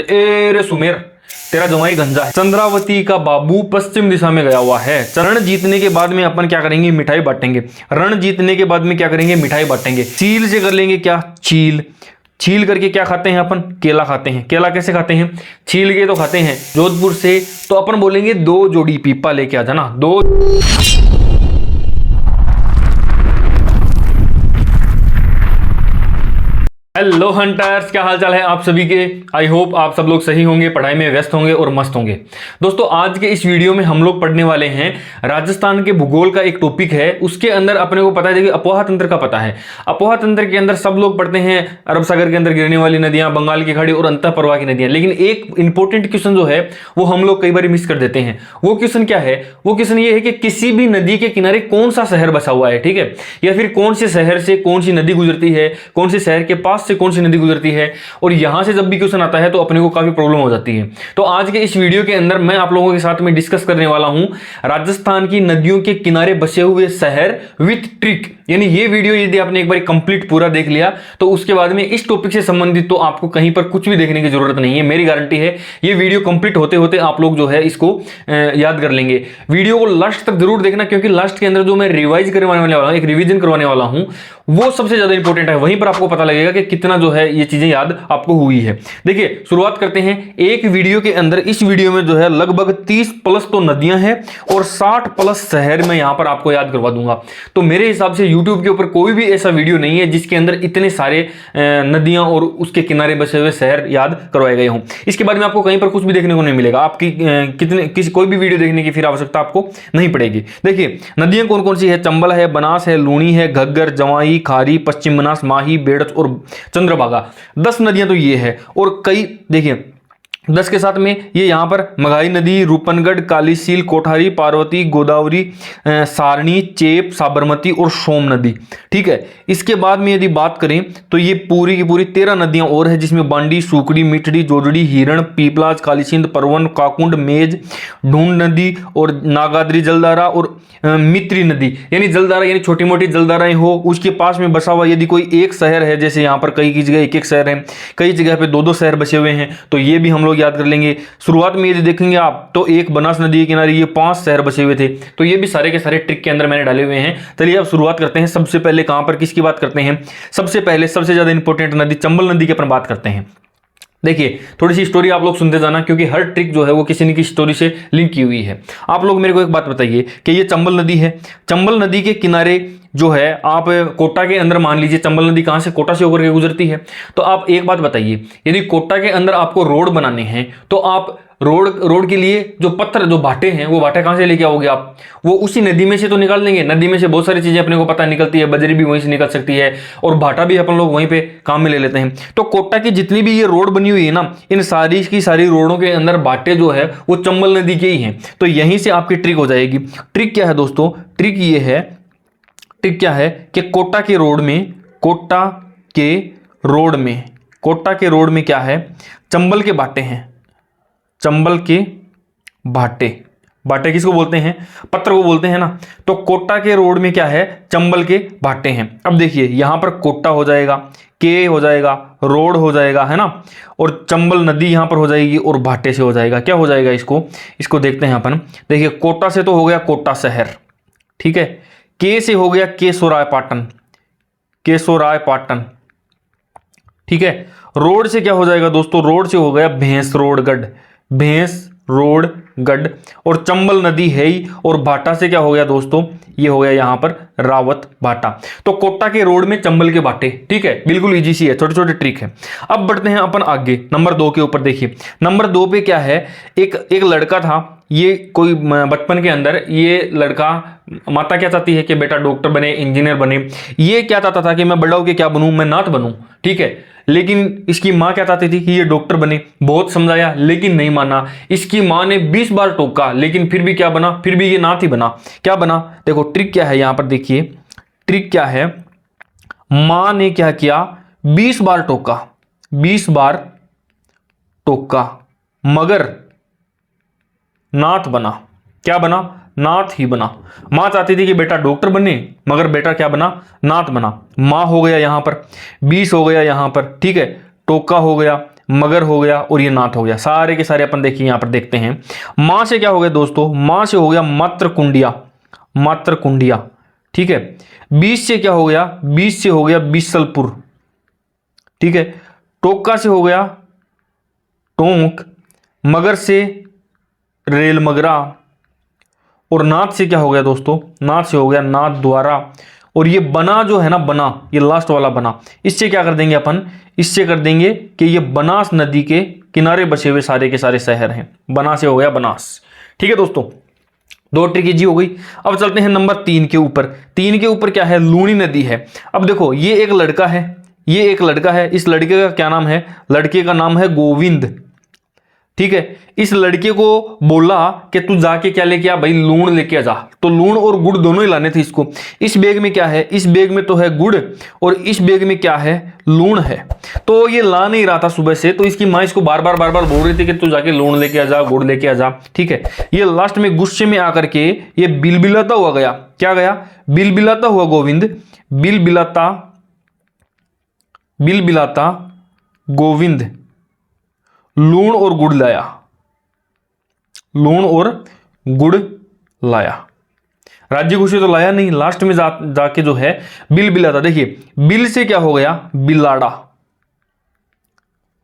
ए रे सुमेर, तेरा जमाई गंजा है। चंद्रावती का बाबू पश्चिम दिशा में गया हुआ है। चरण जीतने के बाद में अपन क्या करेंगे, मिठाई बांटेंगे। रण जीतने के बाद में क्या करेंगे, मिठाई बांटेंगे। चील से कर लेंगे क्या, चील। छील करके क्या खाते हैं अपन, केला खाते हैं। केला कैसे खाते हैं, छील के तो खाते हैं। जोधपुर से तो अपन बोलेंगे 2 जोड़ी पीपा लेके आ जाना, 2। हेलो हंटर्स, क्या हाल चाल है आप सभी के। आई होप आप सब लोग सही होंगे, पढ़ाई में व्यस्त होंगे और मस्त होंगे। दोस्तों आज के इस वीडियो में हम लोग पढ़ने वाले हैं राजस्थान के भूगोल का एक टॉपिक है। उसके अंदर अपने को पता है कि अपोहा तंत्र का पता है। अपोहा तंत्र के अंदर सब लोग पढ़ते हैं अरब सागर के अंदर गिरने वाली नदियां, बंगाल की खाड़ी और अंतः प्रवाह की नदियां। लेकिन एक इंपॉर्टेंट क्वेश्चन जो है वो हम लोग कई बार मिस कर देते हैं। वो क्वेश्चन क्या है, वो क्वेश्चन ये है कि किसी भी नदी के किनारे कौन सा शहर बसा हुआ है, ठीक है, या फिर कौन से शहर से कौन सी नदी गुजरती है, कौन से शहर के पास से कौन सी नदी गुजरती है। और यहां से जब भी क्वेश्चन आता है तो अपने को काफी प्रॉब्लम हो जाती है। तो आज के इस वीडियो के अंदर मैं आप लोगों के साथ में डिस्कस करने वाला हूं राजस्थान की नदियों के किनारे बसे हुए शहर विथ ट्रिक। यानी ये वीडियो यदि आपने एक बार कंप्लीट पूरा देख लिया तो उसके बाद में इस टॉपिक से संबंधित तो आपको कहीं पर कुछ भी देखने की जरूरत नहीं है। मेरी गारंटी है ये वीडियो कंप्लीट होते होते आप लोग जो है इसको याद कर लेंगे। वीडियो को लास्ट तक जरूर देखना, क्योंकि लास्ट के अंदर जो मैं रिवाइज करवाने वाला हूं, एक रिवीजन करवाने वाला हूं, वो सबसे ज्यादा इंपॉर्टेंट है। वहीं पर आपको पता लगेगा कि कितना जो है ये चीजें याद आपको हुई है। देखिए शुरुआत करते हैं। एक वीडियो के अंदर, इस वीडियो में जो है लगभग 30 प्लस तो नदियां हैं और 60 प्लस शहर में यहां पर आपको याद करवा दूंगा। तो मेरे हिसाब से YouTube के ऊपर कोई भी ऐसा वीडियो नहीं है जिसके अंदर इतने सारे नदियां और उसके किनारे बसे हुए शहर याद करवाए गए हों। इसके बाद में आपको कहीं पर कुछ भी देखने को नहीं मिलेगा। आपकी कोई भी वीडियो देखने की फिर आवश्यकता आपको नहीं पड़ेगी। देखिए नदियां कौन कौन सी है, चंबल है, बनास है, लूणी है, घग्गर, जवाई, खारी, पश्चिम बनास, माही, बेड़च और चंद्रभागा। 10 नदियां तो ये है। और कई देखिए 10 के साथ में ये यहां पर मघाई नदी, रूपनगढ़, कालीसील, कोठारी, पार्वती, गोदावरी, सारणी, चेप, साबरमती और सोम नदी, ठीक है। इसके बाद में यदि बात करें तो ये पूरी की पूरी 13 नदियां और है, जिसमें बांडी, सूकड़ी, मिठड़ी, जोजड़ी, हिरण, पीपलाज, कालीसिंध, परवन, काकुंड, मेज, ढूंढ नदी और नागाद्री जलधारा और मित्री नदी। यानी जलधारा यानी छोटी मोटी जलधाराएं हो, उसके पास में बसा हुआ यदि कोई एक शहर है, जैसे यहाँ पर कई जगह एक एक शहर है, कई जगह पे 2-2 शहर बसे हुए हैं, तो ये भी हम लोग याद कर लेंगे। शुरुआत में यदि देखेंगे आप तो एक बनास नदी के किनारे ये 5 शहर बसे हुए थे। तो ये भी सारे के सारे ट्रिक के अंदर मैंने डाले हुए हैं। चलिए अब शुरुआत करते हैं। सबसे पहले कहां पर किसकी बात करते हैं, सबसे पहले सबसे ज्यादा इंपॉर्टेंट नदी चंबल नदी की अपन बात करते हैं। देखिए थोड़ी सी स्टोरी आप लोग सुनते जाना, क्योंकि हर ट्रिक जो है वो किसी न किसी स्टोरी से लिंक की हुई है। आप लोग मेरे को एक बात बताइए कि ये चंबल नदी है। चंबल नदी के किनारे जो है आप कोटा के अंदर मान लीजिए, चंबल नदी कहां से, कोटा से होकर के गुजरती है। तो आप एक बात बताइए, यदि कोटा के अंदर आपको रोड बनाने हैं तो आप रोड के लिए जो पत्थर, जो भाटे हैं, वो भाटे कहां से लेके आओगे आप, वो उसी नदी में से तो निकाल लेंगे। नदी में से बहुत सारी चीजें अपने को पता निकलती है, बजरी भी वहीं से निकल सकती है और भाटा भी अपन लोग वहीं पे काम में ले लेते हैं। तो कोटा की जितनी भी ये रोड बनी हुई है ना, इन सारी की सारी रोडों के अंदर भाटे जो है वो चंबल नदी के ही हैं। तो यहीं से आपकी ट्रिक हो जाएगी। ट्रिक क्या है दोस्तों, ट्रिक ये है, ट्रिक क्या है कि कोटा के रोड में क्या है, चंबल के भाटे हैं। चंबल के भाटे किसको बोलते हैं, पत्थर को बोलते हैं ना। तो कोटा के रोड में क्या है, चंबल के भाटे हैं। अब देखिए यहां पर कोटा हो जाएगा, के हो जाएगा, रोड हो जाएगा, है ना, और चंबल नदी यहां पर हो जाएगी और भाटे से हो जाएगा। क्या हो जाएगा, इसको देखते हैं अपन। देखिए कोटा से तो हो गया कोटा शहर, ठीक है। के से हो गया केसोराय पाटन, ठीक है। रोड से क्या हो जाएगा दोस्तों, रोड से हो गया भैंसरोडगढ़ और चंबल नदी है ही। और भाटा से क्या हो गया दोस्तों, ये हो गया यहां पर रावत भाटा। तो कोटा के रोड में चंबल के भाटे, ठीक है। बिल्कुल इजी सी है, छोटे छोटे ट्रिक है। अब बढ़ते हैं अपन आगे नंबर 2 के ऊपर। देखिए नंबर 2 पे क्या है, एक लड़का था। ये कोई बचपन के अंदर ये लड़का, माता क्या चाहती है कि बेटा डॉक्टर बने, इंजीनियर बने। ये क्या चाहता था कि मैं बड़ा होकर क्या बनूं, मैं नाथ बनूं, ठीक है। लेकिन इसकी मां क्या चाहती थी कि ये डॉक्टर बने। बहुत समझाया लेकिन नहीं माना। इसकी मां ने 20 बार टोका, लेकिन फिर भी क्या बना, फिर भी ये नाथ ही बना। क्या बना, देखो ट्रिक क्या है यहां पर। देखिए ट्रिक क्या है, मां ने क्या किया, 20 बार टोका मगर नाथ बना। क्या बना, नाथ ही बना। मां चाहती थी कि बेटा डॉक्टर बने, मगर बेटा क्या बना, नाथ बना। मां हो गया यहां पर, 20 हो गया यहां पर, ठीक है। टोका हो गया, मगर हो गया और ये नाथ हो गया, सारे के सारे अपन देखिए यहां पर देखते हैं। मां से क्या हो गया दोस्तों, मां से हो गया मात्र कुंडिया, मात्र कुंडिया, ठीक है। बीच से क्या हो गया, बीच से हो गया बीसलपुर, ठीक है। टोका से हो गया टोंक, मगर से रेल मगरा, और नाथ से क्या हो गया दोस्तों, नाथ से हो गया नाथ द्वारा, और ये बना जो है ना, बना, ये लास्ट वाला बना, इससे क्या कर देंगे अपन, इससे कर देंगे कि ये बनास नदी के किनारे बसे हुए सारे के सारे शहर हैं। बना से हो गया बनास, ठीक है दोस्तों। दो ट्रिक इजी हो गई। अब चलते हैं नंबर 3 के ऊपर। 3 के ऊपर क्या है, लूणी नदी है। अब देखो ये एक लड़का है, ये एक लड़का है, इस लड़के का क्या नाम है, लड़के का नाम है गोविंद, ठीक है। इस लड़के को बोला कि तू जाके क्या लेके आ भाई, लूण लेके आ जा। तो लूण और गुड़ दोनों ही लाने थे इसको। इस बैग में क्या है, इस बैग में तो है गुड़ और इस बैग में क्या है, लूण है। तो ये ला नहीं रहा था सुबह से, तो इसकी माँ इसको बार बार बोल रही थी कि तू जाके लूण लेके आ जा, गुड़ लेके आ जा, ठीक है। ये लास्ट में गुस्से में आकर के ये बिलबिलाता हुआ गया, क्या गया, बिलबिलाता हुआ गोविंद, बिलबिलाता, बिलबिलाता गोविंद लूण और गुड़ लाया, लूण और गुड़ लाया। राज्य खुशी तो लाया नहीं, लास्ट में जाके जो है बिल बिलाता। देखिए बिल से क्या हो गया, बिलाड़ा,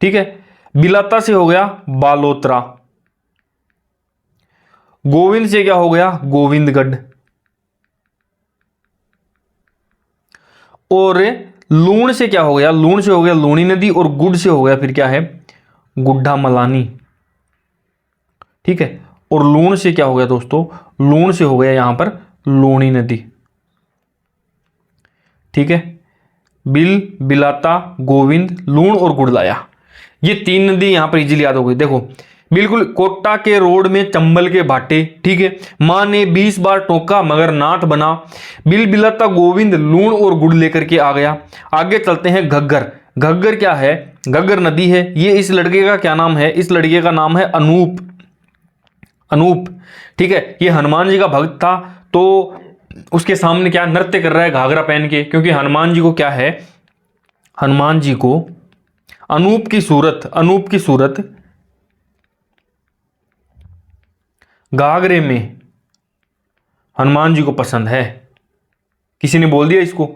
ठीक है। बिलाता से हो गया बालोतरा, गोविंद से क्या हो गया, गोविंदगढ़, और लूण से क्या हो गया, लूण से हो गया लूणी नदी, और गुड़ से हो गया फिर क्या है, गुड्ढा मलानी, ठीक है। और लूण से क्या हो गया दोस्तों, लूण से हो गया यहां पर लूणी नदी, ठीक है। बिल बिलाता गोविंद लूण और गुड़ लाया, ये 3 नदी यहां पर इजीली याद हो गई। देखो बिल्कुल, कोटा के रोड में चंबल के भाटे, ठीक है। मां ने 20 बार टोका मगर नाथ बना, बिल बिलाता गोविंद लूण और गुड़ लेकर के आ गया। आगे चलते हैं घग्गर। घग्गर क्या है, घग्गर नदी है। ये इस लड़के का क्या नाम है, इस लड़के का नाम है अनूप, अनूप, ठीक है। ये हनुमान जी का भक्त था, तो उसके सामने क्या नृत्य कर रहा है घाघरा पहन के, क्योंकि हनुमान जी को क्या है, हनुमान जी को अनूप की सूरत, अनूप की सूरत घाघरे में हनुमान जी को पसंद है। किसी ने बोल दिया इसको,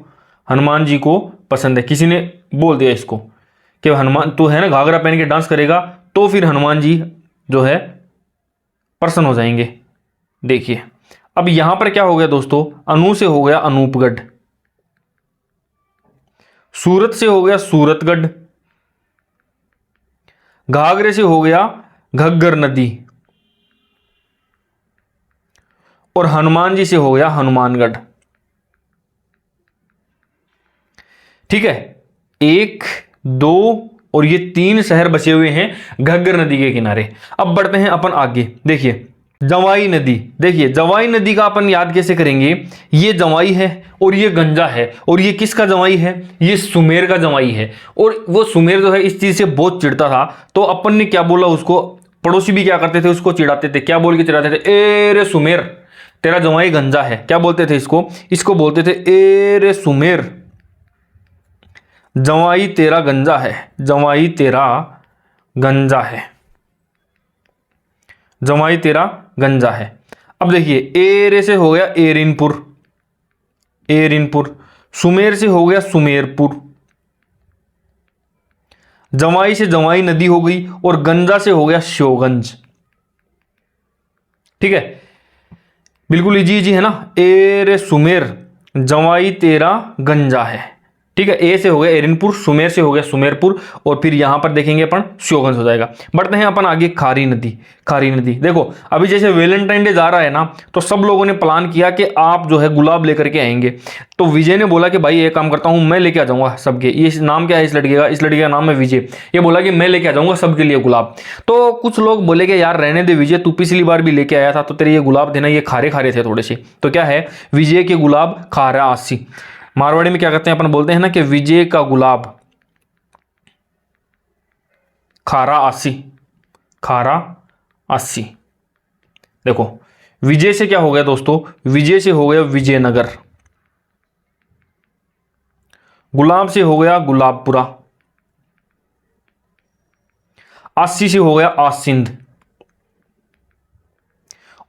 हनुमान जी को पसंद है, किसी ने बोल दिया इसको कि हनुमान तो है ना घाघरा पहन के डांस करेगा तो फिर हनुमान जी जो है प्रसन्न हो जाएंगे। देखिए अब यहां पर क्या हो गया दोस्तों, अनु से हो गया अनूपगढ़, सूरत से हो गया सूरतगढ़, घाघरे से हो गया घग्गर नदी, और हनुमान जी से हो गया हनुमानगढ़, ठीक है। 1 2 और ये 3 शहर बचे हुए हैं घग्गर नदी के किनारे। अब बढ़ते हैं अपन आगे। देखिए जवाई नदी, देखिए जवाई नदी का अपन याद कैसे करेंगे, ये जवाई है और ये गंजा है, और ये किसका जवाई है, ये सुमेर का जवाई है। और वो सुमेर जो है इस चीज से बहुत चिढ़ता था, तो अपन ने क्या बोला उसको, पड़ोसी भी क्या करते थे उसको चिढ़ाते थे, क्या बोल के चिढ़ाते थे, ए रे सुमेर तेरा जवाई गंजा है। क्या बोलते थे इसको, इसको बोलते थे ए रे सुमेर जवाई तेरा गंजा है, जवाई तेरा गंजा है, जवाई तेरा गंजा है। अब देखिए एरे से हो गया एरिनपुर, एरिनपुर, सुमेर से हो गया सुमेरपुर, जवाई से जवाई नदी हो गई, और गंजा से हो गया श्योगंज, ठीक है। बिल्कुल इजी इजी है ना, एरे सुमेर जवाई तेरा गंजा है, ठीक है। ए से हो गया एरिनपुर, सुमेर से हो गया सुमेरपुर, और फिर यहां पर देखेंगे अपन श्योगंज हो जाएगा। बढ़ते हैं अपन आगे खारी नदी। खारी नदी देखो अभी जैसे वैलेंटाइन डे जा रहा है ना, तो सब लोगों ने प्लान किया कि आप जो है गुलाब लेकर के आएंगे। तो विजय ने बोला कि भाई एक काम करता हूं मैं लेके आ जाऊंगा सबके, ये नाम क्या है इस लड़के का, इस लड़के का नाम है विजय। ये बोला कि मैं लेके आ जाऊंगा सबके लिए गुलाब। तो कुछ लोग बोले कि यार रहने दे विजय, तू पिछली बार भी लेके आया था तो तेरे ये गुलाब देना ये खारे खारे थे थोड़े से। तो क्या है, विजय के गुलाब खारा आसी। मारवाड़ी में क्या कहते हैं अपन बोलते हैं ना कि विजय का गुलाब खारा आसी, खारा आसी। देखो विजय से क्या हो गया दोस्तों, विजय से हो गया विजयनगर, गुलाब से हो गया गुलाबपुरा, आसी से हो गया आसिंद,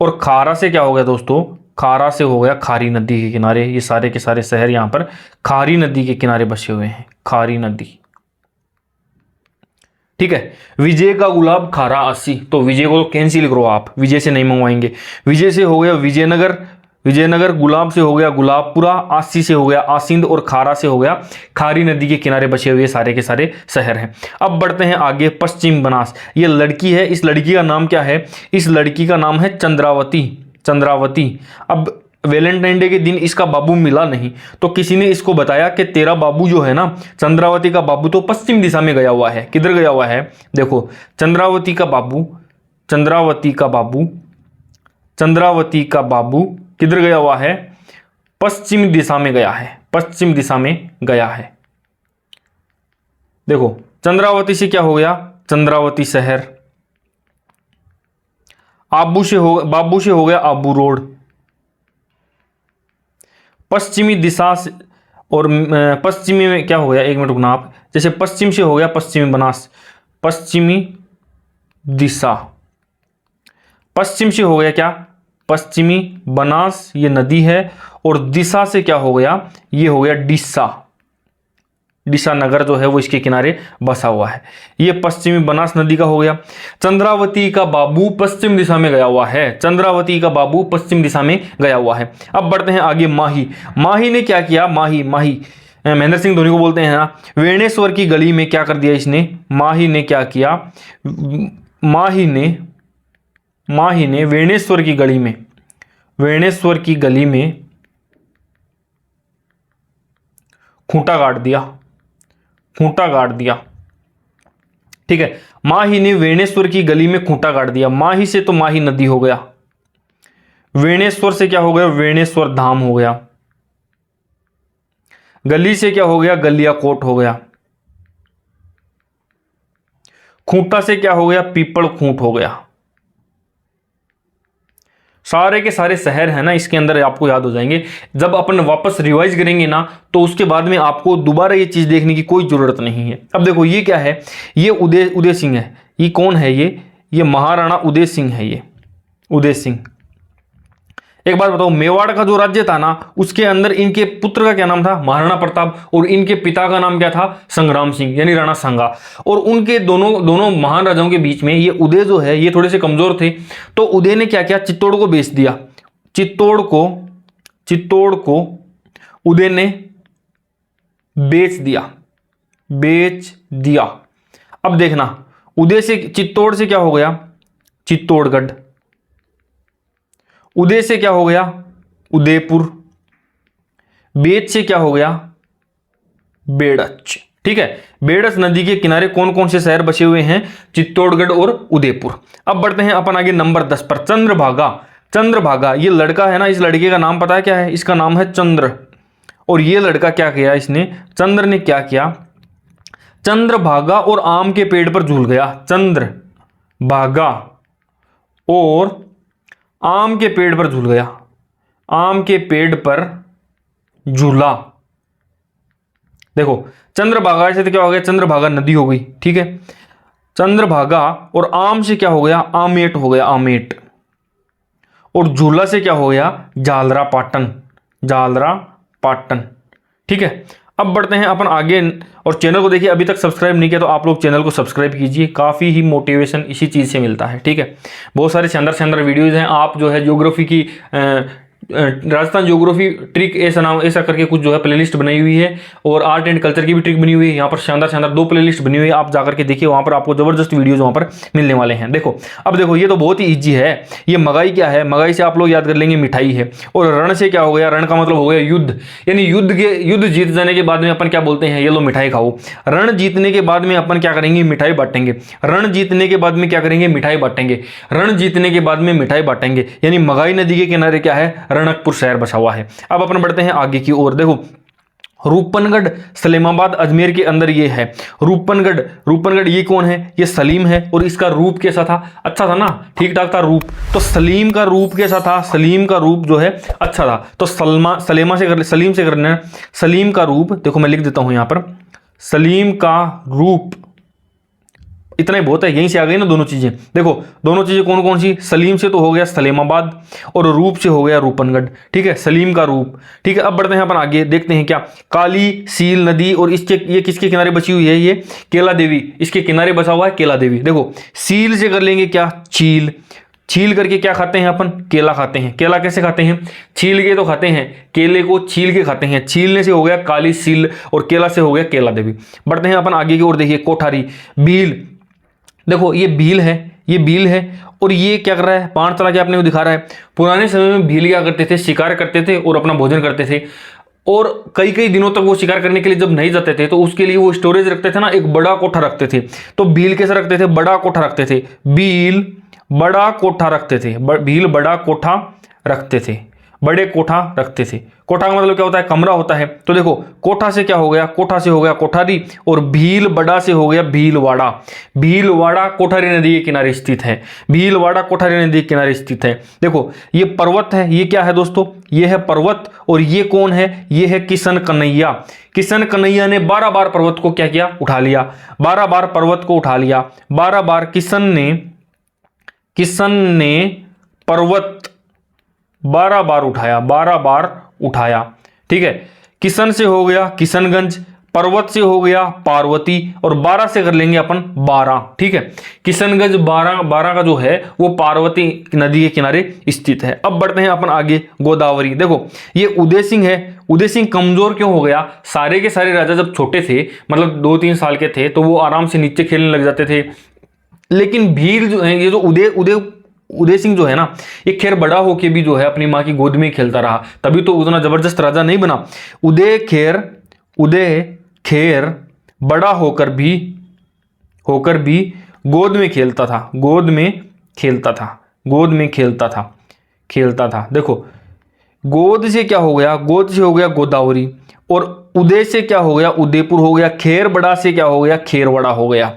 और खारा से क्या हो गया दोस्तों, खारा से हो गया खारी नदी के किनारे। ये सारे के सारे शहर यहां पर खारी नदी के किनारे बसे हुए हैं, खारी नदी। ठीक है, विजय का गुलाब खारा आसी, तो विजय को तो कैंसिल करो आप, विजय से नहीं मंगवाएंगे। विजय से हो गया विजयनगर, विजयनगर, गुलाब से हो गया गुलाबपुरा, आसी से हो गया आसिंद, और खारा से हो गया खारी नदी के किनारे बचे हुए सारे के सारे शहर हैं। अब बढ़ते हैं आगे, पश्चिम बनास। ये लड़की है, इस लड़की का नाम क्या है, इस लड़की का नाम है चंद्रावती, चंद्रावती। अब वैलेंटाइन डे के दिन इसका बाबू मिला नहीं, तो किसी ने इसको बताया कि तेरा बाबू जो है ना, चंद्रावती का बाबू तो पश्चिम दिशा में गया हुआ है। किधर गया हुआ है, देखो, चंद्रावती का बाबू, चंद्रावती का बाबू, चंद्रावती का बाबू किधर गया हुआ है, पश्चिम दिशा में गया है, पश्चिम दिशा में गया है। देखो, चंद्रावती से क्या हो गया, चंद्रावती शहर। बाबू से हो गया आबू रोड। पश्चिमी दिशा से, और पश्चिमी में क्या हो गया, एक मिनट रुकना आप, जैसे पश्चिम से हो गया पश्चिमी बनास, पश्चिमी दिशा, पश्चिम से हो गया क्या, पश्चिमी बनास, ये नदी है, और दिशा से क्या हो गया, ये हो गया डिसा, डिसा नगर जो है वो इसके किनारे बसा हुआ है। ये पश्चिमी बनास नदी का हो गया। चंद्रावती का बाबू पश्चिम दिशा में गया हुआ है, चंद्रावती का बाबू पश्चिम दिशा में गया हुआ है। अब बढ़ते हैं आगे, माही। माही ने क्या किया, माही, माही महेंद्र सिंह धोनी को बोलते हैं ना, वेणेश्वर की गली में क्या कर दिया इसने, माही ने क्या किया, माही ने वेणेश्वर की गली में, वेणेश्वर की गली में खूंटा गाड़ दिया, खूंटा गाड़ दिया। ठीक है, माही ने वेणेश्वर की गली में खूंटा गाड़ दिया। माही से तो माही नदी हो गया, वेणेश्वर से क्या हो गया, वेणेश्वर धाम हो गया, गली से क्या हो गया, गलियाकोट हो गया, खूंटा से क्या हो गया, पीपल खूंट हो गया। सारे के सारे शहर है ना इसके अंदर आपको याद हो जाएंगे। जब अपन वापस रिवाइज करेंगे ना, तो उसके बाद में आपको दोबारा ये चीज देखने की कोई जरूरत नहीं है। अब देखो ये क्या है, ये उदय सिंह है। ये कौन है, ये महाराणा उदय सिंह है, ये उदय सिंह। एक बात बताओ, मेवाड़ का जो राज्य था ना, उसके अंदर इनके पुत्र का क्या नाम था, महाराणा प्रताप, और इनके पिता का नाम क्या था, संग्राम सिंह, यानी राणा सांगा। और उनके दोनों महान राजाओं के बीच में ये उदय जो है ये थोड़े से कमजोर थे, तो उदय ने क्या किया, चित्तौड़ को बेच दिया, चित्तौड़ को उदय ने बेच दिया। अब देखना, उदय से, चित्तौड़ से क्या हो गया, चित्तौड़गढ़, उदय से क्या हो गया, उदयपुर, बेच से क्या हो गया, बेड़च। ठीक है, बेड़च नदी के किनारे कौन कौन से शहर बसे हुए हैं, चित्तौड़गढ़ और उदयपुर। अब बढ़ते हैं अपन आगे नंबर 10 पर, चंद्रभागा। चंद्रभागा, ये लड़का है ना, इस लड़के का नाम पता है क्या है, इसका नाम है चंद्र। और ये लड़का क्या किया, इसने, चंद्र ने क्या किया, चंद्रभागा और आम के पेड़ पर झूल गया। चंद्रभागा और आम के पेड़ पर झूल गया, आम के पेड़ पर झूला। देखो, चंद्रभागा से तो क्या हो गया, चंद्रभागा नदी हो गई। ठीक है, चंद्रभागा और आम से क्या हो गया, आमेट हो गया, आमेट। और झूला से क्या हो गया, जालरा पाटन, जालरा पाटन। ठीक है, अब बढ़ते हैं अपन आगे। और चैनल को देखिए, अभी तक सब्सक्राइब नहीं किया तो आप लोग चैनल को सब्सक्राइब कीजिए, काफ़ी ही मोटिवेशन इसी चीज़ से मिलता है। ठीक है, बहुत सारे शानदार वीडियोज़ हैं। आप जो है ज्योग्राफी की राजस्थान ज्योग्राफी ट्रिक ऐसा करके कुछ जो है प्लेलिस्ट बनाई हुई है, और आर्ट एंड कल्चर की भी ट्रिक बनी हुई है। यहाँ पर शानदार 2 प्लेलिस्ट बनी हुई है, आप जाकर के देखिए, वहाँ पर आपको जबरदस्त वीडियोज वहाँ पर मिलने वाले हैं। देखो, अब देखो, ये तो बहुत ही ईजी है। ये मगाई क्या है, मगाई से आप लोग याद कर लेंगे मिठाई है। और रण से क्या हो गया, रण का मतलब हो गया युद्ध, यानी युद्ध जीत जाने के बाद में अपन क्या बोलते हैं, ये लो मिठाई खाओ। रण जीतने के बाद में अपन क्या करेंगे, मिठाई बांटेंगे। रण जीतने के बाद में क्या करेंगे, मिठाई बांटेंगे। रण जीतने के बाद में मिठाई बांटेंगे, यानी मगाई नदी के किनारे क्या है, रणकपुर शहर बसा हुआ है। अब अपन बढ़ते हैं आगे की ओर। देखो, रूपनगढ़, सलेमाबाद, अजमेर के अंदर ये है रूपनगढ़। ये कौन है, ये सलीम है। और इसका रूप कैसा था, अच्छा था ना, ठीक ठाक था रूप। तो सलीम का रूप कैसा था, सलीम का रूप जो है अच्छा था। तो सलीम से करना है। सलीम का रूप देखो, मैं लिख देता हूं यहां पर, सलीम का रूप इतना ही बहुत है, यहीं से आ गई ना दोनों चीजें। देखो दोनों चीजें कौन कौन सी, सलीम से तो हो गया सलेमाबाद और रूप से हो गया रूपनगढ़, ठीक है, सलीम का रूप, ठीक है। अब बढ़ते हैं अपन आगे, देखते हैं क्या, काली सील नदी और इसके ये किसके किनारे बची हुई है, ये केला देवी, इसके किनारे बसा हुआ है केला देवी। देखो सील से कर लेंगे क्या, चील, छील करके क्या खाते हैं अपन, केला खाते हैं। केला कैसे खाते हैं, छील के तो खाते हैं, केले को छील के खाते हैं। छीलने से हो गया काली सील और केला से हो गया केला देवी। बढ़ते हैं अपन आगे की ओर, देखिए कोठारी, भील, देखो ये भील है, ये भील है और ये क्या कर रहा है, पांच चला के अपने को दिखा रहा है। पुराने समय में भील क्या करते थे, शिकार करते थे और अपना भोजन करते थे, और कई कई दिनों तक वो शिकार करने के लिए जब नहीं जाते थे तो उसके लिए वो स्टोरेज रखते थे ना, एक बड़ा कोठा रखते थे। तो भील कैसे रखते थे, बड़ा कोठा रखते थे, भील बड़ा कोठा रखते थे, भील बड़ा कोठा रखते थे, बड़े कोठा रखते थे। कोठा का मतलब क्या होता है, कमरा होता है। तो देखो कोठा से क्या हो गया, कोठा से हो गया कोठारी, और भील बड़ा से हो गया भीलवाड़ा। भीलवाड़ा कोठारी नदी के किनारे स्थित है, भीलवाड़ा कोठारी नदी के किनारे स्थित है। देखो ये पर्वत है, ये क्या है दोस्तों, ये है पर्वत, और ये कौन है, ये है किशन कन्हैया। किशन कन्हैया ने 12 बार पर्वत को क्या किया, उठा लिया, 12 बार पर्वत को उठा लिया, 12 बार किशन ने पर्वत 12 बार उठाया, 12 बार उठाया, ठीक है। किशन से हो गया किशनगंज, पर्वत से हो गया पार्वती, और 12 से कर लेंगे अपन 12, ठीक है। किशनगंज 12 का जो है वो पार्वती नदी के किनारे स्थित है। अब बढ़ते हैं अपन आगे, गोदावरी। देखो ये उदय सिंह है, उदय सिंह कमजोर क्यों हो गया, सारे के सारे राजा जब छोटे थे, मतलब 2-3 साल के थे, तो वो आराम से नीचे खेलने लग जाते थे। लेकिन भील जो है, ये जो उदय सिंह जो है ना, ये खैर बड़ा होके भी जो है अपनी माँ की गोद में ही खेलता रहा, तभी तो उतना जबरदस्त राजा नहीं बना। उदय खैर बड़ा होकर भी गोद में खेलता था, खेलता था। देखो गोद से क्या हो गया, गोद से हो गया गोदावरी, और उदय से क्या हो गया, उदयपुर हो गया। खैर बड़ा से क्या हो गया, खेरवड़ा हो गया।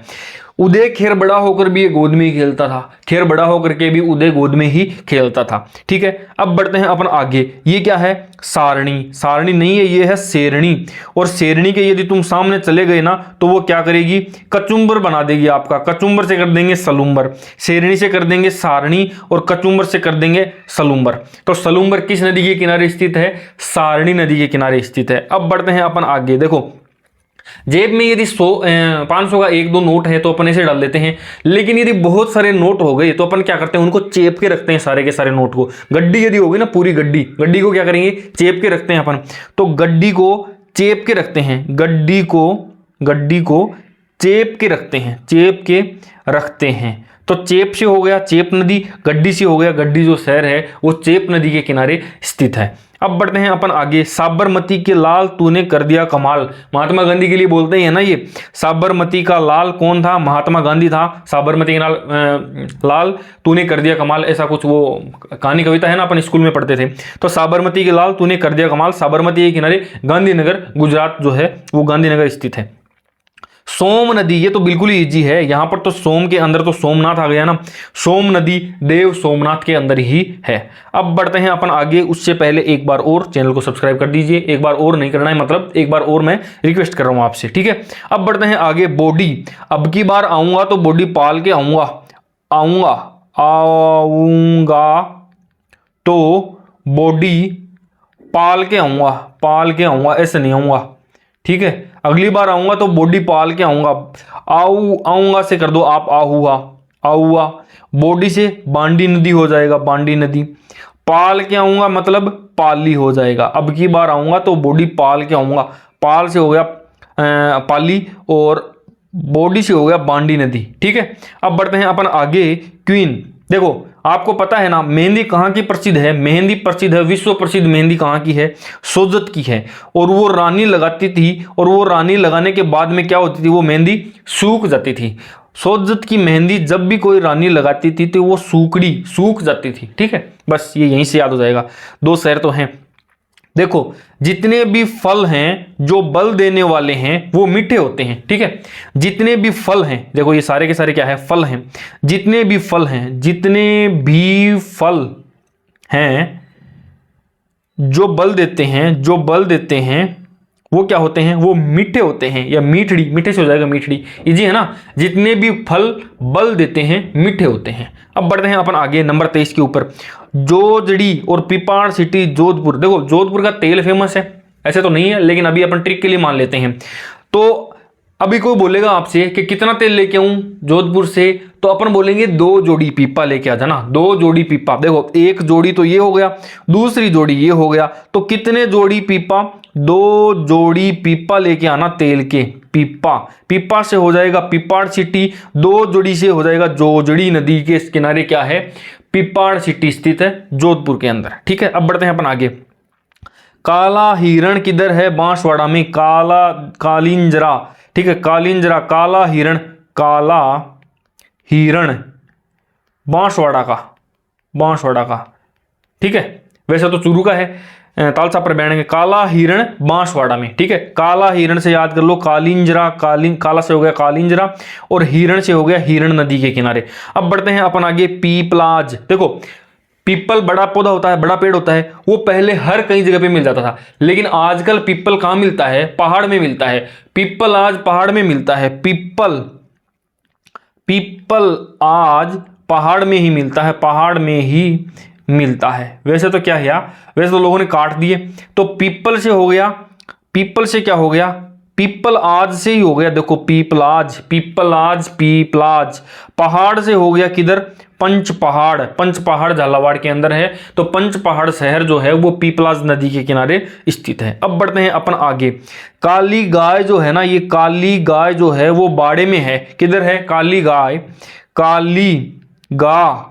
उदय खैर बड़ा होकर भी ये गोद में ही खेलता था, खैर बड़ा होकर के भी उदय गोद में ही खेलता था, ठीक है। अब बढ़ते हैं अपन आगे, ये क्या है, सारणी, सारणी नहीं है, ये है शेरनी, और शेरनी के यदि तुम सामने चले गए ना तो वो क्या करेगी, कचुम्बर बना देगी आपका। कचुम्बर से कर देंगे सलुम्बर, शेरनी से कर देंगे सारणी, और कचुम्बर से कर देंगे सलुम्बर। तो सलुम्बर किस नदी के किनारे स्थित है, सारणी नदी के किनारे स्थित है। अब बढ़ते हैं अपन आगे, देखो जेब में यदि 500 का 1-2 नोट है तो अपन ऐसे डाल देते हैं, लेकिन यदि बहुत सारे नोट हो गए तो अपन क्या करते हैं, उनको चेप के रखते हैं, सारे के सारे नोट को। गड्डी यदि होगी ना, पूरी गड्डी को क्या करेंगे, चेप के रखते हैं अपन। तो गड्डी को चेप के रखते हैं, गड्डी को चेप के रखते हैं। तो चेप से हो गया चेप नदी, गड्डी से हो गया, गड्डी जो शहर है वो चेप नदी के किनारे स्थित है। अब बढ़ते हैं अपन आगे, साबरमती के लाल तूने कर दिया कमाल। महात्मा गांधी के लिए बोलते हैं ना ये। साबरमती का लाल कौन था, महात्मा गांधी था। साबरमती के लाल तूने कर दिया कमाल, ऐसा कुछ वो कहानी कविता है ना, अपन स्कूल में पढ़ते थे। तो साबरमती के लाल तूने कर दिया कमाल, साबरमती के किनारे गांधीनगर, गुजरात जो है वो गांधीनगर स्थित है। सोम नदी, ये तो बिल्कुल ही इजी है, यहां पर तो सोम के अंदर तो सोमनाथ आ गया ना। सोम नदी देव सोमनाथ के अंदर ही है। अब बढ़ते हैं अपन आगे, उससे पहले एक बार और चैनल को सब्सक्राइब कर दीजिए। एक बार और नहीं करना है, मतलब एक बार और मैं रिक्वेस्ट कर रहा हूं आपसे, ठीक है। अब बढ़ते हैं आगे, बॉडी। अब की बार आऊंगा तो बॉडी पाल के आऊंगा तो बॉडी पाल के आऊंगा, ऐसे नहीं आऊंगा, ठीक है। अगली बार आऊंगा तो बॉडी पाल के आऊंगा। आऊंगा से कर दो आप आऊआ। बॉडी से बांडी नदी हो जाएगा, बांडी नदी। पाल के आऊंगा मतलब पाली हो जाएगा। अब की बार आऊंगा तो बॉडी पाल के आऊंगा, पाल से हो गया पाली, और बॉडी से हो गया बांडी नदी, ठीक है। अब बढ़ते हैं अपन आगे, क्वीन। देखो आपको पता है ना मेहंदी कहाँ की प्रसिद्ध है, मेहंदी प्रसिद्ध है, विश्व प्रसिद्ध मेहंदी कहाँ की है, सोजत की है। और वो रानी लगाती थी, और वो रानी लगाने के बाद में क्या होती थी, वो मेहंदी सूख जाती थी। सोजत की मेहंदी जब भी कोई रानी लगाती थी तो वो सूख जाती थी, ठीक है। बस ये यहीं से याद हो जाएगा, 2 शहर तो हैं। देखो जितने भी फल हैं जो बल देने वाले हैं वो मीठे होते हैं, ठीक है। जितने भी फल हैं, देखो ये सारे के सारे क्या है, फल हैं। जितने भी फल हैं जो बल देते हैं वो क्या होते हैं, वो मीठे होते हैं, या मीठड़ी, मीठे से हो जाएगा मीठड़ी, इजी है ना। जितने भी फल बल देते हैं मीठे होते हैं। अब बढ़ते हैं अपन आगे नंबर 23 के ऊपर। जोजड़ी और पिपाड़ सिटी जोधपुर। देखो जोधपुर का तेल फेमस है, ऐसे तो नहीं है लेकिन अभी अपन ट्रिक के लिए मान लेते हैं। तो अभी कोई बोलेगा आपसे कि कितना तेल लेके आऊं जोधपुर से, तो अपन बोलेंगे 2 जोड़ी पीपा लेके आ जाना, 2 जोड़ी पीपा। देखो एक जोड़ी तो ये हो गया, दूसरी जोड़ी ये हो गया, तो कितने जोड़ी पीपा, 2 जोड़ी पीपा लेके आना तेल के। पीपा, पीपा से हो जाएगा पिपाड़ सिटी, 2 जोड़ी से हो जाएगा जोजड़ी नदी के किनारे क्या है, पिपाड़ सिटी स्थित है जोधपुर के अंदर। ठीक है, अब बढ़ते हैं अपन आगे। काला हिरण किधर है, बांसवाड़ा में। काला कालिंजरा, ठीक है, कालिंजरा, काला हिरण, काला हिरण बांसवाड़ा का, बांसवाड़ा का। ठीक है, वैसे तो चूरू का है, तालसा पर बैठेंगे। काला हिरण बांसवाड़ा में। ठीक है, काला हिरण से याद कर लो, कालिंजरा, काला से हो गया कालिंजरा, और हिरण से हो गया हिरण नदी के किनारे। अब बढ़ते हैं अपन आगे। पीपलाज, देखो पीपल बड़ा पौधा होता है, बड़ा पेड़ होता है, वो पहले हर कई जगह पे मिल जाता था, लेकिन आजकल पीपल कहाँ मिलता है, पहाड़ में मिलता है। पीपल आज पहाड़ में मिलता है, पीपल, पीपल आज पहाड़ में ही मिलता है, पहाड़ में ही मिलता है। वैसे तो क्या है यार, वैसे तो लोगों ने काट दिए, तो पीपल से हो गया, पीपल से क्या हो गया, पीपल आज से ही हो गया। देखो पीपलाज, पीपलाज, पीपलाज। पहाड़ से हो गया किधर, पंच पहाड़, पंच पहाड़ झालावाड़ के अंदर है, तो पंच पहाड़ शहर जो है वो पीपलाज नदी के किनारे स्थित है। अब बढ़ते हैं अपन आगे। काली गाय जो है ना, ये काली गाय जो है वो बाड़े में है। किधर है काली गाय, काली गाय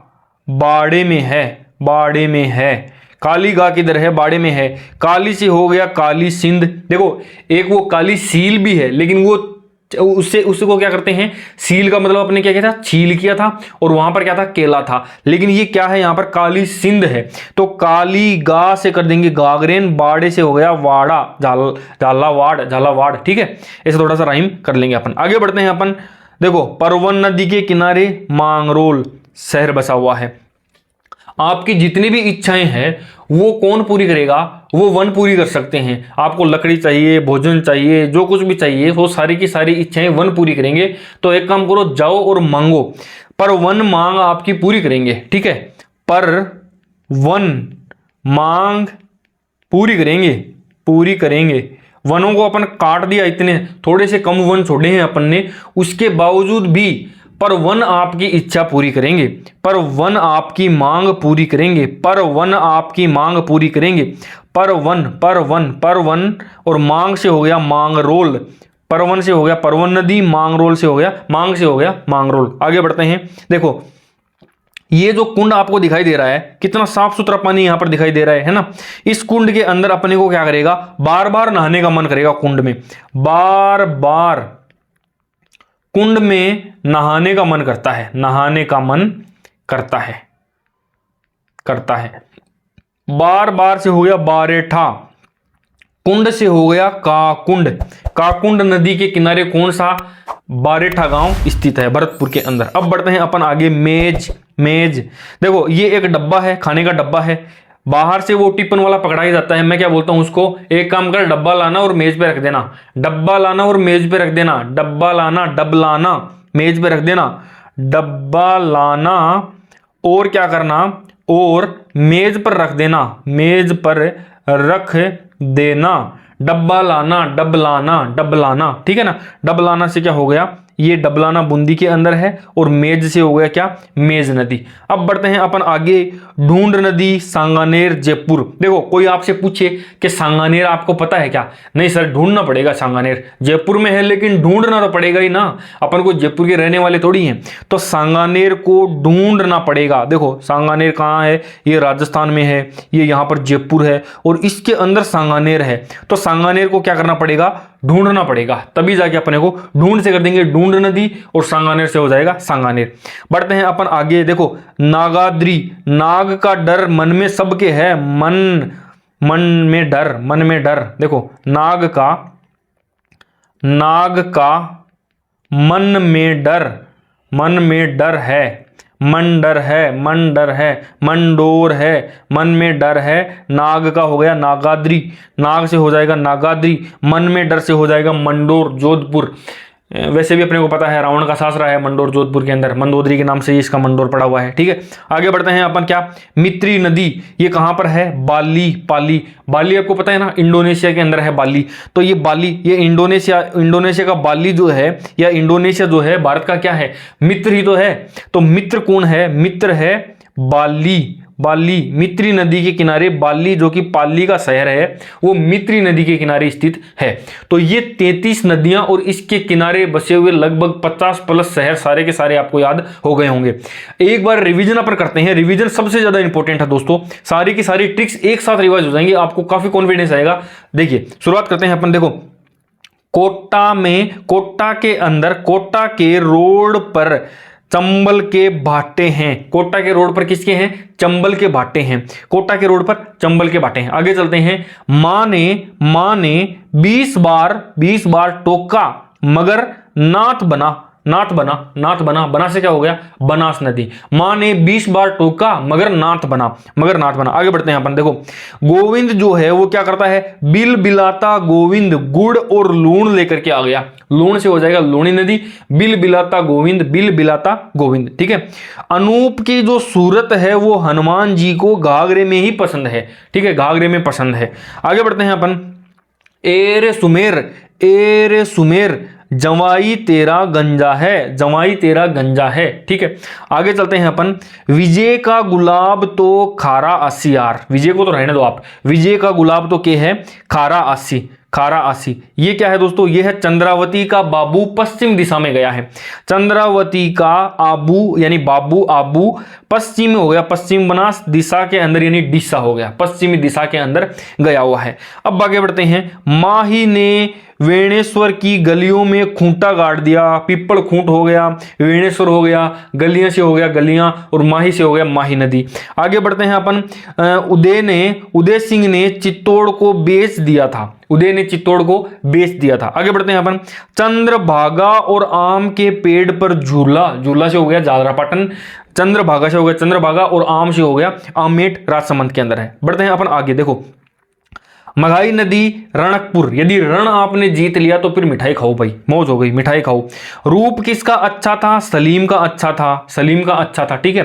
बाड़े में है, बाड़े में है। काली गाय किधर है, बाड़े में है। काली से हो गया काली सिंध। देखो एक वो काली सील भी है, लेकिन वो उसको क्या करते हैं, सील का मतलब अपने क्या किया था, छील किया था, और वहां पर क्या था, केला था। लेकिन ये क्या है, यहां पर काली सिंध है, तो काली गा से कर देंगे गागरेन, बाड़े से हो गया वाड़ा, झालावाड़, झालावाड़। ठीक है, ऐसे थोड़ा सा राइम कर लेंगे अपन। आगे बढ़ते हैं अपन। देखो परवन नदी के किनारे मांगरोल शहर बसा हुआ है। आपकी जितनी भी इच्छाएं हैं वो कौन पूरी करेगा, वो वन पूरी कर सकते हैं। आपको लकड़ी चाहिए, भोजन चाहिए, जो कुछ भी चाहिए, वो सारी की सारी इच्छाएं वन पूरी करेंगे। तो एक काम करो, जाओ और मांगो, पर वन मांग आपकी पूरी करेंगे। ठीक है, पर वन मांग पूरी करेंगे, पूरी करेंगे। वनों को अपन काट दिया, इतने थोड़े से कम वन छोड़े हैं अपन ने, उसके बावजूद भी पर वन आपकी इच्छा पूरी करेंगे, पर वन आपकी मांग पूरी करेंगे, पर वन आपकी मांग पूरी करेंगे। पर वन, पर वन, पर वन और मांग से हो गया मांगरोल, परवन से हो गया परवन नदी, मांगरोल से हो गया, मांग से हो गया मांगरोल। आगे बढ़ते हैं। देखो ये जो कुंड आपको दिखाई दे रहा है, कितना साफ सुथरा पानी यहां पर दिखाई दे रहा है ना। इस कुंड के अंदर अपने को क्या करेगा, बार बार नहाने का मन करेगा। कुंड में बार बार, कुंड में नहाने का मन करता है, नहाने का मन करता है, करता है। बार बार से हो गया बारेठा, कुंड से हो गया काकुंड। काकुंड नदी के किनारे कौन सा, बारेठा गांव स्थित है भरतपुर के अंदर। अब बढ़ते हैं अपन आगे। मेज, मेज देखो ये एक डब्बा है, खाने का डब्बा है। बाहर से वो टिफिन वाला पकड़ाया जाता है, मैं क्या बोलता हूं उसको, एक काम कर, डब्बा लाना और मेज पे रख देना, डब्बा लाना और मेज पे रख देना, डब्बा लाना, डब लाना, मेज पे रख देना, डब्बा लाना और क्या करना, और मेज पर रख देना, मेज पर रख देना। डब्बा लाना, डब लाना, डब लाना। ठीक है ना, डब लाना से क्या हो गया, ये डबलाना बूंदी के अंदर है, और मेज से हो गया क्या, मेज नदी। अब बढ़ते हैं अपन आगे। ढूंढ नदी, सांगानेर, जयपुर। देखो कोई आपसे पूछे कि सांगानेर आपको पता है क्या, नहीं सर ढूंढना पड़ेगा, सांगानेर जयपुर में है लेकिन ढूंढना तो पड़ेगा ही ना, अपन को जयपुर के रहने वाले थोड़ी हैं, तो सांगानेर को ढूंढना पड़ेगा। देखो सांगानेर कहाँ है, ये राजस्थान में है, ये यहाँ पर जयपुर है, और इसके अंदर सांगानेर है। तो सांगानेर को क्या करना पड़ेगा, ढूंढना पड़ेगा, तभी जाके अपने को ढूंढ से कर देंगे ढूंढ नदी, और सांगानेर से हो जाएगा सांगानेर। बढ़ते हैं अपन आगे। देखो नागाद्री, नाग का डर मन में सबके है, मन, मन में डर, मन में डर। देखो नाग का, नाग का मन में डर, मन में डर है, मंडर है, मंडर है, मंडोर है, मन में डर है, नाग का हो गया नागाद्री, नाग से हो जाएगा नागाद्री, मन में डर से हो जाएगा मंडोर जोधपुर। वैसे भी अपने को पता है रावण का सासरा है मंडोर जोधपुर के अंदर, मंदोदरी के नाम से इसका मंडोर पड़ा हुआ है। ठीक है, आगे बढ़ते हैं अपन। क्या मित्री नदी ये कहां पर है? बाली, पाली, बाली आपको पता है ना, इंडोनेशिया के अंदर है बाली। तो ये बाली, ये इंडोनेशिया का बाली जो है, या इंडोनेशिया जो है भारत का क्या है? मित्र ही तो है। तो मित्र कौन है? मित्र है बाली, बाली मित्री नदी के किनारे, बाली जो कि पाली का शहर है वो मित्री नदी के किनारे स्थित है। तो ये 33 नदियां और इसके किनारे बसे हुए लगभग 50+ शहर सारे के सारे आपको याद हो गए होंगे। एक बार रिवीजन अपन करते हैं, रिवीजन सबसे ज्यादा इंपॉर्टेंट है दोस्तों, सारी की सारी ट्रिक्स एक साथ रिवाइज हो जाएंगी, आपको काफी कॉन्फिडेंस आएगा। देखिए शुरुआत करते हैं अपन। देखो कोटा में, कोटा के अंदर, कोटा के रोड पर चंबल के भाटे हैं। कोटा के रोड पर किसके हैं? चंबल के भाटे हैं। कोटा के रोड पर चंबल के भाटे हैं। आगे चलते हैं। मां ने 20 बार टोका मगर नाथ बना, नाथ बना, नाथ बना, बना से क्या हो गया? बनास नदी। मां ने 20 बार टोका मगर नाथ बना, मगर नाथ बना। आगे बढ़ते हैं अपन। देखो गोविंद जो है वो क्या करता है? बिल बिलाता गोविंद गुड़ और लूण लेकर के आ गया। लूण से हो जाएगा लूणी नदी, बिल बिलाता गोविंद, बिल बिलाता गोविंद। ठीक है, अनूप की जो सूरत है वो हनुमान जी को घाघरे में ही पसंद है। ठीक है, घाघरे में पसंद है। आगे बढ़ते हैं अपन। एरे सुमेर जवाई तेरा गंजा है, जवाई तेरा गंजा है। ठीक है, आगे चलते हैं अपन। विजय का गुलाब तो खारा आसी यार, विजय को तो रहने दो आप, विजय का गुलाब तो क्या है? खारा आसी, खारा आसी। ये क्या है दोस्तों? ये है चंद्रावती का बाबू पश्चिम दिशा में गया है। चंद्रावती का आबू यानी बाबू, आबू पश्चिम में हो गया, पश्चिम बनास दिशा के अंदर यानी दिशा हो गया, पश्चिमी दिशा के अंदर गया हुआ है। अब आगे बढ़ते हैं। माही ने वेणेश्वर की गलियों में खूंटा गाड़ दिया, पिप्पल खूंट हो गया, वेणेश्वर हो गया, गलियां से हो गया गलियां, और माही से हो गया माही नदी। आगे बढ़ते हैं अपन। उदय सिंह ने चित्तौड़ को बेच दिया था, उदय ने चित्तौड़ को बेच दिया था। आगे बढ़ते हैं अपन। चंद्रभागा और आम के पेड़ पर झूला, झूला से हो गया जालरापाटन, चंद्रभागा से हो गया चंद्रभागा, और आम से हो गया आमेट, राजसमंद के अंदर है। बढ़ते हैं अपन आगे। देखो मघाई नदी रणकपुर, यदि रण आपने जीत लिया तो फिर मिठाई खाओ भाई, मौज हो गई, मिठाई खाओ। रूप किसका अच्छा था? सलीम का अच्छा था, सलीम का अच्छा था। ठीक है,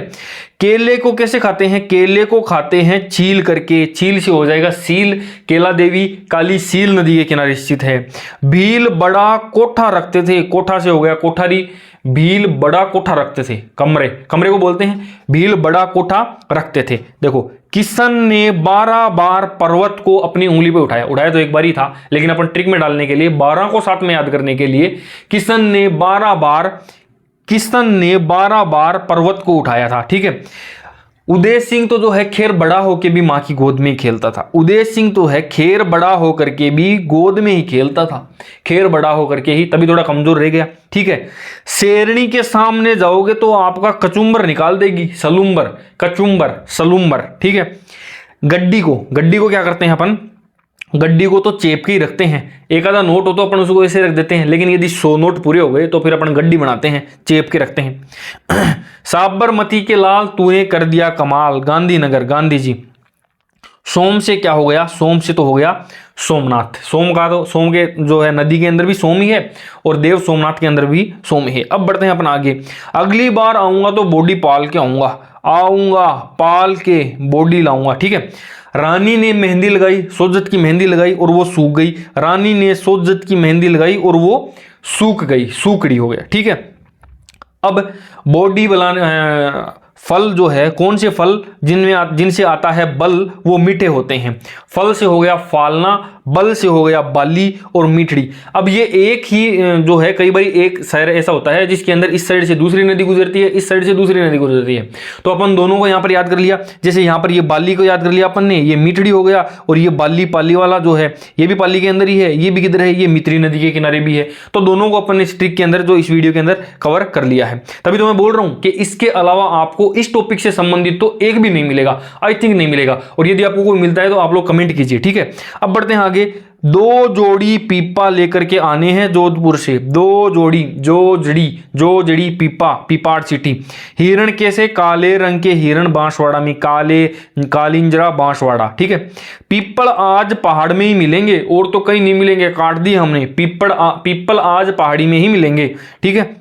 केले को कैसे खाते हैं? केले को खाते हैं छील करके, छील से हो जाएगा सील, केला देवी काली सील नदी के किनारे स्थित है। भील बड़ा कोठा रखते थे, कोठा से हो गया कोठारी, भील बड़ा कोठा रखते थे, कमरे, कमरे को बोलते हैं, भील बड़ा कोठा रखते थे। देखो किशन ने 12 बार पर्वत को अपनी उंगली पे उठाया, उठाया तो एक बार ही था, लेकिन अपन ट्रिक में डालने के लिए 12 को साथ में याद करने के लिए किशन ने 12 बार पर्वत को उठाया था। ठीक है, उदय सिंह तो जो है खैर बड़ा होकर भी मां की गोद में ही खेलता था। उदय सिंह तो है खैर बड़ा होकर के भी गोद में ही खेलता था, खैर बड़ा होकर के ही, तभी थोड़ा कमजोर रह गया। ठीक है, शेरनी के सामने जाओगे तो आपका कचुम्बर निकाल देगी, सलुम्बर, कचुम्बर, सलुम्बर। ठीक है, गड्डी को क्या करते हैं अपन? गड्डी को तो चेप के ही रखते हैं, एक आधा नोट हो तो अपन उसको ऐसे रख देते हैं, लेकिन यदि 100 नोट पूरे हो गए तो फिर अपन गड्डी बनाते हैं, चेप के रखते हैं। साबरमती के लाल तूने कर दिया कमाल, गांधीनगर, गांधी जी। सोम से क्या हो गया? सोम से तो हो गया सोमनाथ, सोम का तो सोम के जो है नदी के अंदर भी सोम ही है, और देव सोमनाथ के अंदर भी सोम ही है। अब बढ़ते हैं अपन आगे। अगली बार आऊंगा तो बॉडी पाल के आऊंगा, आऊंगा पाल के बॉडी लाऊंगा। ठीक है, रानी ने मेहंदी लगाई, सोजत की मेहंदी लगाई और वो सूख गई, रानी ने सोजत की मेहंदी लगाई और वो सूख गई, सूखड़ी हो गया। ठीक है, अब बॉडी बनाने फल जो है, कौन से फल जिनसे आता है बल वो मीठे होते हैं। फल से हो गया फालना, बल से हो गया बाली और मीठड़ी। अब ये एक ही जो है, कई बार एक शहर ऐसा होता है जिसके अंदर इस साइड से दूसरी नदी गुजरती है, इस साइड से दूसरी नदी गुजरती है, तो अपन दोनों को यहाँ पर याद कर लिया। जैसे यहाँ पर ये बाली को याद कर लिया अपन ने, ये मीठड़ी हो गया, और ये बाली, पाली वाला जो है ये भी पाली के अंदर ही है, ये भी किधर है? ये मित्री नदी के किनारे भी है। तो दोनों को अपन ने इस ट्रिक के अंदर, जो इस वीडियो के अंदर कवर कर लिया है। तभी तो मैं बोल रहा हूं कि इसके अलावा आपको इस टॉपिक से संबंधित तो एक भी नहीं मिलेगा, आई थिंक नहीं मिलेगा, और यदि आपको कोई मिलता है तो आप लोग कमेंट कीजिए। ठीक है, अब बढ़ते हैं आगे। दो जोड़ी पीपा लेकर के आने हैं जोधपुर से। दो जोड़ी, जो जड़ी पीपा, पीपाड़ सिटी। हिरण कैसे? काले रंग के हिरण बांसवाड़ा में, कालिंजरा बांसवाड़ा। ठीक है। पीपल आज पहाड़ में ही मिलेंगे, और तो कहीं नहीं मिलेंगे, काट दी हमने। पीपल आज पहाड़ी में ही मिलेंगे। ठीक है।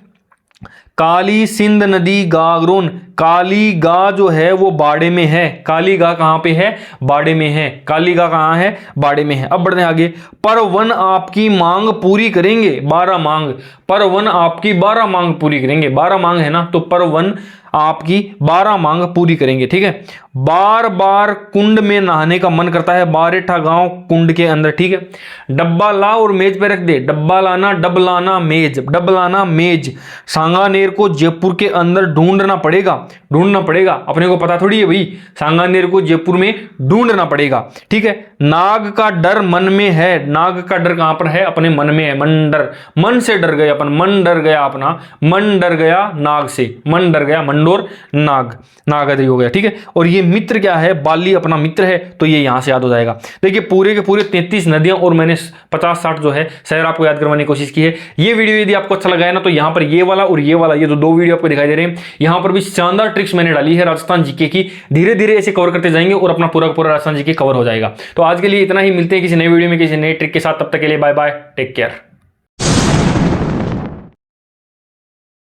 काली सिंध नदी गागरोन, काली गा जो है वो बाड़े में है। काली गा कहां पे है? बाड़े में है। काली गा कहां है? बाड़े में है। अब बढ़ते हैं आगे। पर वन आपकी मांग पूरी करेंगे, 12 मांग। पर वन आपकी 12 मांग पूरी करेंगे। 12 मांग है ना, तो पर वन आपकी 12 मांग पूरी करेंगे। ठीक है। बार बार कुंड में नहाने का मन करता है, बारेठा गांव कुंड के अंदर। ठीक है। डब्बा ला और मेज पे रख दे। डब्बा लाना, डब लाना, मेज, डब लाना, मेज। सांगानेर को जयपुर के अंदर ढूंढना पड़ेगा। ढूंढना पड़ेगा, अपने को पता थोड़ी है भाई, सांगानेर को जयपुर में ढूंढना पड़ेगा। ठीक है। नाग का डर मन में है। नाग का डर कहां पर है? अपने मन में है। मन डर, मन से डर गए अपन, मन डर गया अपना, मन डर गया नाग से, मन डर गया, मंडोर नाग, नाग आदि हो गया। ठीक है। और ये मित्र क्या है? बाली अपना मित्र है, तो ये यहां से याद हो जाएगा। देखिए पूरे के पूरे 33 नदियां और मैंने 50-60 जो है शहर आपको याद करवाने की कोशिश की है। ये वीडियो यदि आपको अच्छा लगा है ना, तो यहां पर ये वाला और ये वाला, ये जो दो वीडियो आपको दिखाई दे रहे हैं, यहां पर भी शानदार ट्रिक्स मैंने डाली है राजस्थान जीके की। धीरे धीरे ऐसे कवर करते जाएंगे और अपना पूरा पूरा राजस्थान जीके कवर हो जाएगा। तो आज के लिए इतना ही, मिलते हैं किसी नए वीडियो में किसी नए ट्रिक के साथ। तब तक के लिए बाय बाय, टेक केयर।